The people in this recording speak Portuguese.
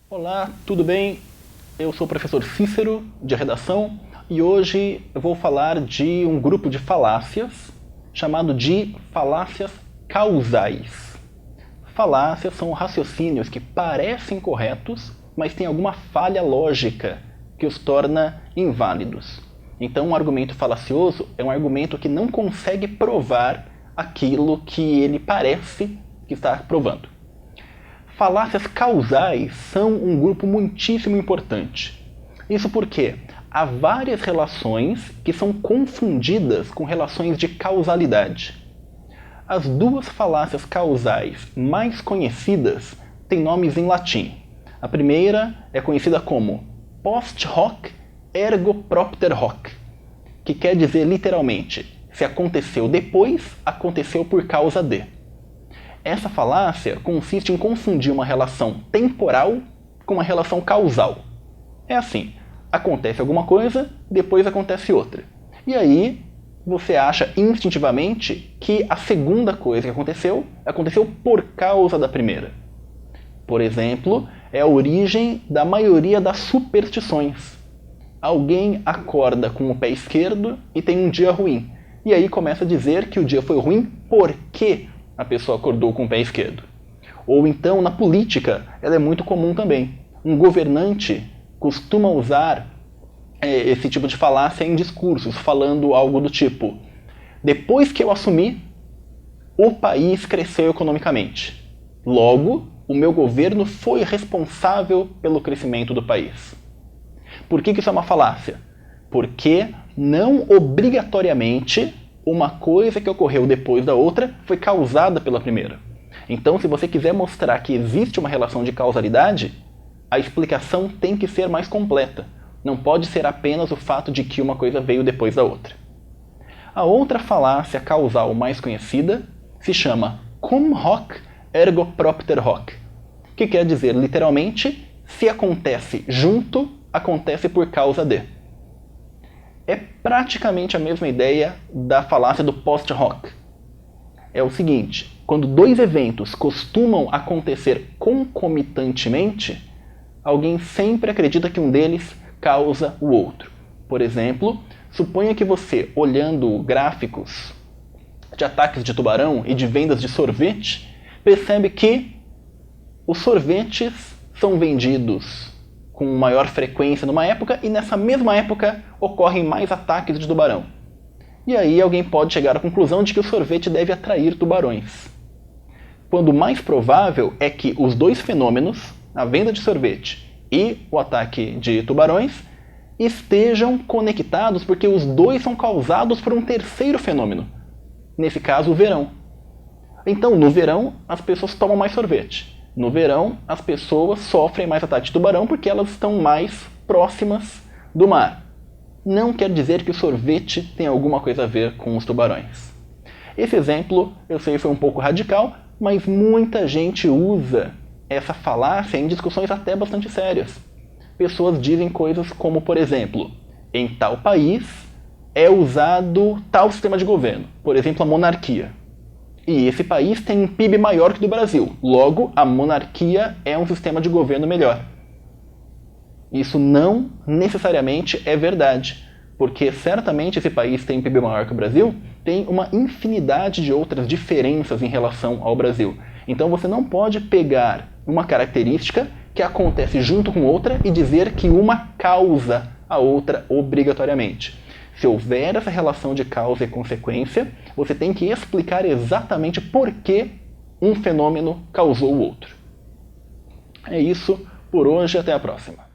Olá, tudo bem? Eu sou o professor Cícero, de redação, e hoje eu vou falar de um grupo de falácias chamado de falácias causais. Falácias são raciocínios que parecem corretos, mas têm alguma falha lógica que os torna inválidos. Então, um argumento falacioso é um argumento que não consegue provar aquilo que ele parece que está provando. Falácias causais são um grupo muitíssimo importante. Isso porque há várias relações que são confundidas com relações de causalidade. As duas falácias causais mais conhecidas têm nomes em latim. A primeira é conhecida como post hoc ergo propter hoc, que quer dizer literalmente, se aconteceu depois, aconteceu por causa de. Essa falácia consiste em confundir uma relação temporal com uma relação causal. É assim, acontece alguma coisa, depois acontece outra. E aí, você acha instintivamente que a segunda coisa que aconteceu por causa da primeira. Por exemplo, é a origem da maioria das superstições. Alguém acorda com o pé esquerdo e tem um dia ruim. E aí começa a dizer que o dia foi ruim porque a pessoa acordou com o pé esquerdo. Ou então, na política, ela é muito comum também. Um governante costuma usar esse tipo de falácia em discursos, falando algo do tipo: depois que eu assumi, o país cresceu economicamente. Logo, o meu governo foi responsável pelo crescimento do país. Por que isso é uma falácia? Porque não obrigatoriamente uma coisa que ocorreu depois da outra foi causada pela primeira. Então, se você quiser mostrar que existe uma relação de causalidade, a explicação tem que ser mais completa. Não pode ser apenas o fato de que uma coisa veio depois da outra. A outra falácia causal mais conhecida se chama cum hoc ergo propter hoc, que quer dizer literalmente, se acontece junto, acontece por causa de. É praticamente a mesma ideia da falácia do post hoc. É o seguinte, quando dois eventos costumam acontecer concomitantemente, alguém sempre acredita que um deles causa o outro. Por exemplo, suponha que você, olhando gráficos de ataques de tubarão e de vendas de sorvete, percebe que os sorvetes são vendidos com maior frequência numa época e nessa mesma época ocorrem mais ataques de tubarão. E aí alguém pode chegar à conclusão de que o sorvete deve atrair tubarões. Quando o mais provável é que os dois fenômenos, a venda de sorvete e o ataque de tubarões, estejam conectados porque os dois são causados por um terceiro fenômeno. Nesse caso, o verão. Então, no verão, as pessoas tomam mais sorvete. No verão, as pessoas sofrem mais ataque de tubarão porque elas estão mais próximas do mar. Não quer dizer que o sorvete tem alguma coisa a ver com os tubarões. Esse exemplo, eu sei, foi um pouco radical, mas muita gente usa essa falácia em discussões até bastante sérias. Pessoas dizem coisas como, por exemplo, em tal país é usado tal sistema de governo, por exemplo, a monarquia. E esse país tem um PIB maior que o do Brasil. Logo, a monarquia é um sistema de governo melhor. Isso não necessariamente é verdade, porque certamente esse país tem um PIB maior que o Brasil, tem uma infinidade de outras diferenças em relação ao Brasil. Então você não pode pegar uma característica que acontece junto com outra e dizer que uma causa a outra obrigatoriamente. Se houver essa relação de causa e consequência, você tem que explicar exatamente por que um fenômeno causou o outro. É isso por hoje, até a próxima.